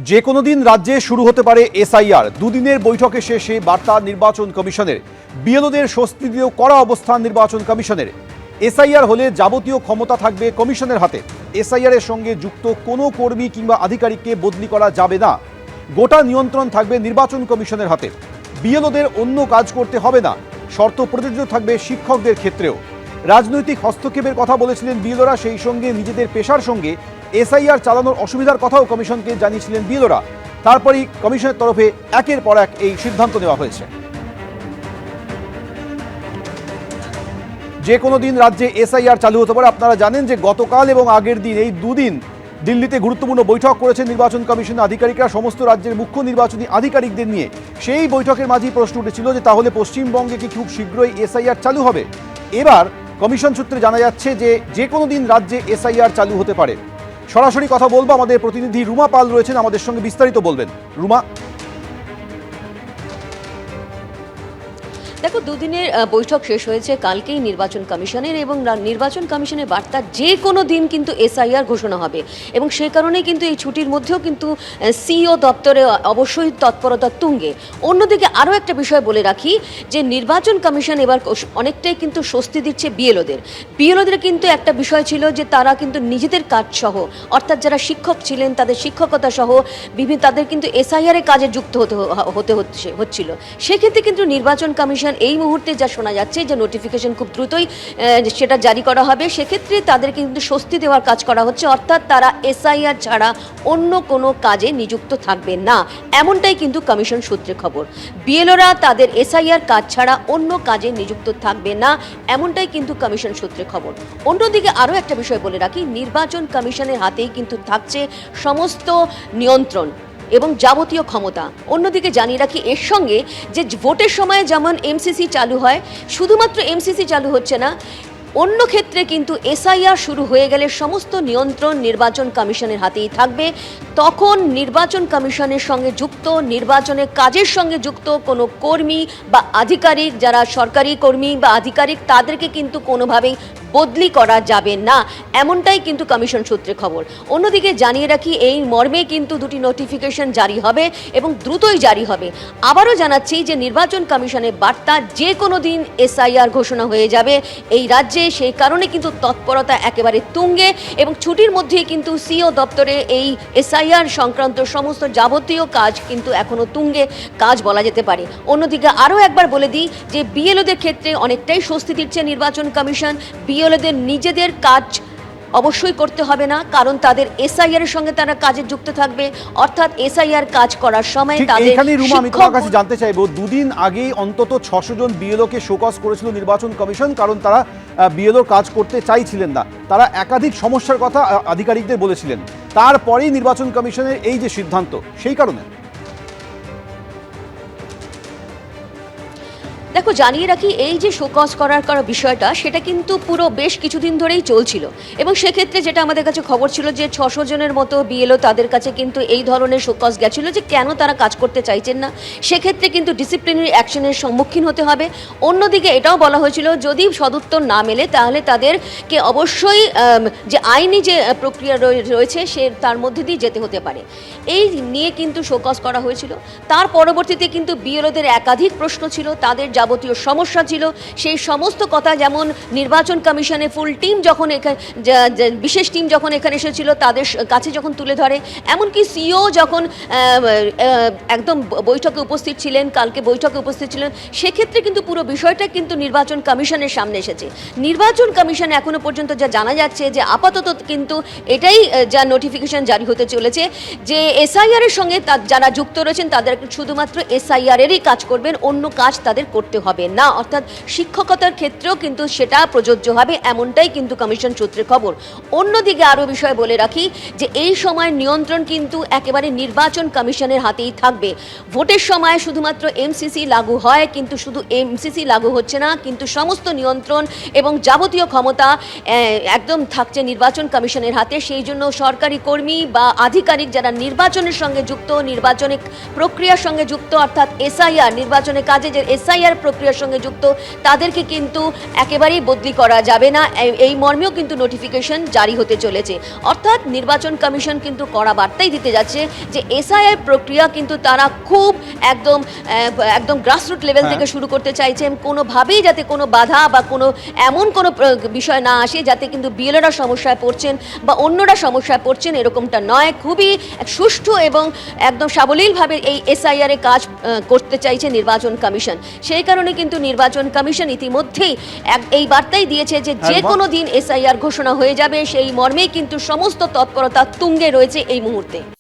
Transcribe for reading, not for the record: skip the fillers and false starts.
যে কোনো দিন রাজ্যে শুরু হতে পারে এসআইআর। দুদিনের বৈঠকে শেষে বার্তা নির্বাচন কমিশনের। বিএলওদের স্বস্তি দিয়েও কড়া অবস্থান নির্বাচন কমিশনের। এসআইআর হলে যাবতীয় ক্ষমতা থাকবে কমিশনের হাতে। এসআইআর এর সঙ্গে যুক্ত কোনো কর্মী কিংবা আধিকারিককে বদলি করা যাবে না। গোটা নিয়ন্ত্রণ থাকবে নির্বাচন কমিশনের হাতে। বিএলওদের অন্য কাজ করতে হবে না। শর্ত প্রযোজ্য থাকবে শিক্ষকদের ক্ষেত্রেও। রাজনৈতিক হস্তক্ষেপের কথা বলেছিলেন বিএলওরা, সেই সঙ্গে নিজেদের পেশার সঙ্গে এসআইআর চালানোর অসুবিধার কথাও কমিশনকে জানিয়েছিলেন বিএলওরা। তারপরই কমিশনের তরফে একের পর এক এই সিদ্ধান্ত নেওয়া হয়েছে। যে কোনো দিন রাজ্যে এসআইআর চালু হতে পারে। আপনারা জানেন যে গতকাল এবং আগের দিন, এই দুদিন দিল্লিতে গুরুত্বপূর্ণ বৈঠক করেছেন নির্বাচন কমিশনের আধিকারিকরা সমস্ত রাজ্যের মুখ্য নির্বাচনী আধিকারিকদের নিয়ে। সেই বৈঠকের মাঝেই প্রশ্ন উঠেছিল যে তাহলে পশ্চিমবঙ্গে কি খুব শীঘ্রই এসআইআর চালু হবে। এবার কমিশন সূত্রে জানা যাচ্ছে যে কোনো দিন রাজ্যে এসআইআর চালু হতে পারে। সরাসরি কথা বলবো, আমাদের প্রতিনিধি রুমা পাল রয়েছেন আমাদের সঙ্গে, বিস্তারিত বলবেন। রুমা। দেখো, দুদিনের বৈঠক শেষ হয়েছে কালকেই নির্বাচন কমিশনের, এবং নির্বাচন কমিশনের বার্তা যে কোনো দিন কিন্তু এসআইআর ঘোষণা হবে, এবং সে কারণেই কিন্তু এই ছুটির মধ্যেও কিন্তু সিইও দপ্তরে অবশ্যই তৎপরতা তুঙ্গে। অন্যদিকে আরও একটা বিষয় বলে রাখি যে নির্বাচন কমিশন এবার অনেকটাই কিন্তু স্বস্তি দিচ্ছে বিএলওদের কিন্তু একটা বিষয় ছিল যে তারা কিন্তু নিজেদের কাজ সহ, অর্থাৎ যারা শিক্ষক ছিলেন তাদের শিক্ষকতা সহ বিভিন্ন তাদের কিন্তু এসআইআর কাজে যুক্ত হচ্ছিল। সেক্ষেত্রে কিন্তু নির্বাচন কমিশন এই মুহূর্তে যা শোনা যাচ্ছে যে নোটিফিকেশন খুব দ্রুতই সেটা জারি করা হবে। সেক্ষেত্রে তাদের কিন্তু স্বস্তি দেওয়ার কাজ করা হচ্ছে, অর্থাৎ তারা এসআইআর ছাড়া অন্য কোনো কাজে নিযুক্ত থাকবে না, এমনটাই কিন্তু কমিশন সূত্রে খবর। বিএলওরা তাদের এসআইআর কাজ ছাড়া অন্য কাজে নিযুক্ত থাকবে না, এমনটাই কিন্তু কমিশন সূত্রে খবর। অন্যদিকে আরও একটা বিষয় বলে রাখি, নির্বাচন কমিশনের হাতেই কিন্তু থাকছে সমস্ত নিয়ন্ত্রণ এবং যাবতীয় ক্ষমতা। অন্যদিকে জানিয়ে রাখি এর সঙ্গে যে ভোটের সময় যেমন এমসিসি চালু হয়, শুধুমাত্র এমসিসি চালু হচ্ছে না, অন্য ক্ষেত্রে কিন্তু এসআইআর শুরু হয়ে গেলে সমস্ত নিয়ন্ত্রণ নির্বাচন কমিশনের হাতেই থাকবে। তখন নির্বাচন কমিশনের সঙ্গে যুক্ত, নির্বাচনের কাজের সঙ্গে যুক্ত কোনো কর্মী বা আধিকারিক, যারা সরকারি কর্মী বা আধিকারিক, তাদেরকে কিন্তু কোনোভাবেই বদলি করা যাবে না, এমনটাই কিন্তু কমিশন সূত্রে খবর। অন্যদিকে জানিয়ে রাখি এই মর্মে কিন্তু দুটি নোটিফিকেশন জারি হবে এবং দ্রুতই জারি হবে। আবারও জানাচ্ছি যে নির্বাচন কমিশনের বার্তা যে কোনো দিন এসআইআর ঘোষণা হয়ে যাবে এই রাজ্যে। সেই কারণে কিন্তু তৎপরতা একেবারে তুঙ্গে, এবং ছুটির মধ্যেই কিন্তু সিইও দপ্তরে এই এসআইআর সংক্রান্ত সমস্ত যাবতীয় কাজ কিন্তু এখনো তুঙ্গে কাজ বলা যেতে পারে। অন্যদিকে আরও একবার বলে দিই যে বিএলওদের ক্ষেত্রে অনেকটাই স্বস্তি দিচ্ছে নির্বাচন কমিশন। বিএলওদের নিজেদের কাজ অবশ্যই করতে হবে না, কারণ তাদের এসআইআর এর সঙ্গে তারা কাজে যুক্ত থাকবে, অর্থাৎ এসআইআর কাজ করার সময় তাদের। এখানে রুমা, আমি তোমার কাছে জানতে চাইবো, দুদিন আগেই অন্তত 600 জন বিএলওকে শোকজ করেছিল নির্বাচন কমিশন, কারণ তারা বিএলওর কাজ করতে চাইছিলেন না। তারা একাধিক সমস্যার কথা আধিকারিকদের বলেছিলেন। তারপরেই নির্বাচন কমিশনের এই যে সিদ্ধান্ত, সেই কারণে। দেখো, জানিয়ে রাখি এই যে শোকজ করার বিষয়টা, সেটা কিন্তু পুরো বেশ কিছুদিন ধরেই চলছিল, এবং সেক্ষেত্রে যেটা আমাদের কাছে খবর ছিল যে 600 জনের মতো বিএলও তাদের কাছে কিন্তু এই ধরনের শোকজ গেছিল যে কেন তারা কাজ করতে চাইছেন না। সেক্ষেত্রে কিন্তু ডিসিপ্লিনারি অ্যাকশনের সম্মুখীন হতে হবে। অন্যদিকে এটাও বলা হয়েছিল যদি সদুত্তর না মেলে তাহলে তাদেরকে অবশ্যই যে আইনি যে প্রক্রিয়া রয়েছে সে তার মধ্যে দিয়ে যেতে হতে পারে। এই নিয়ে কিন্তু শোকজ করা হয়েছিল। তার পরবর্তীতে কিন্তু বিএলওদের একাধিক প্রশ্ন ছিল, তাদের যাবতীয় সমস্যা ছিল। সেই সমস্ত কথা, যেমন নির্বাচন কমিশনের ফুল টিম যখন এখানে, বিশেষ টিম যখন এখানে এসেছিল তাদের কাছে যখন তুলে ধরে, এমনকি সিইও যখন একদম বৈঠকে উপস্থিত ছিলেন, কালকে বৈঠকে উপস্থিত ছিলেন, সেক্ষেত্রে কিন্তু পুরো বিষয়টা কিন্তু নির্বাচন কমিশনের সামনে এসেছে। নির্বাচন কমিশন এখনো পর্যন্ত যা জানা যাচ্ছে যে আপাতত কিন্তু এটাই যা নোটিফিকেশন জারি হতে চলেছে যে এসআইআর এর সঙ্গে যারা যুক্ত রয়েছেন তাদের শুধুমাত্র এসআইআর এরই কাজ করবেন, অন্য কাজ তাদের করতে হবে না, অর্থাৎ শিক্ষকতার ক্ষেত্রেও কিন্তু সেটা প্রযোজ্য হবে, এমনটাই কিন্তু কমিশন সূত্রে খবর। অন্যদিকে আরও বিষয় বলে রাখি যে এই সময় নিয়ন্ত্রণ কিন্তু একেবারে নির্বাচন কমিশনের হাতেই থাকবে। ভোটের সময় শুধুমাত্র এমসিসি লাগু হয়, কিন্তু শুধু এমসিসি লাগু হচ্ছে না, কিন্তু সমস্ত নিয়ন্ত্রণ এবং যাবতীয় ক্ষমতা একদম থাকছে নির্বাচন কমিশনের হাতে। সেই জন্য সরকারি কর্মী বা আধিকারিক যারা নির্বাচনের সঙ্গে যুক্ত, নির্বাচনের প্রক্রিয়ার সঙ্গে যুক্ত, অর্থাৎ এসআইআর নির্বাচনের কাজে যে এসআইআর প্রক্রিয়ার সঙ্গে যুক্ত তাদেরকে কিন্তু একেবারেই বদলি করা যাবে না, এই মর্মেও কিন্তু নোটিফিকেশন জারি হতে চলেছে। অর্থাৎ নির্বাচন কমিশন কিন্তু কড়া বার্তাই দিতে যাচ্ছে যে এসআইআর প্রক্রিয়া কিন্তু তারা খুব একদম গ্রাসরুট লেভেল থেকে শুরু করতে চাইছেন, কোনোভাবেই যাতে কোনো বাধা বা কোনো এমন কোনো বিষয় না আসে যাতে কিন্তু বিএলওরা সমস্যায় পড়ছেন বা অন্যরা সমস্যায় পড়ছেন, এরকমটা নয়। খুবই সুষ্ঠু এবং একদম সাবলীলভাবে এই এসআইআর এ কাজ করতে চাইছে নির্বাচন কমিশন। সেই কারণে কিন্তু নির্বাচন কমিশন ইতিমধ্যেই এই বার্তাই দিয়েছে যে কোনো দিন এসআইআর ঘোষণা হয়ে যাবে, সেই মর্মেই কিন্তু সমস্ত তৎপরতা তুঙ্গে রয়েছে এই মুহূর্তে।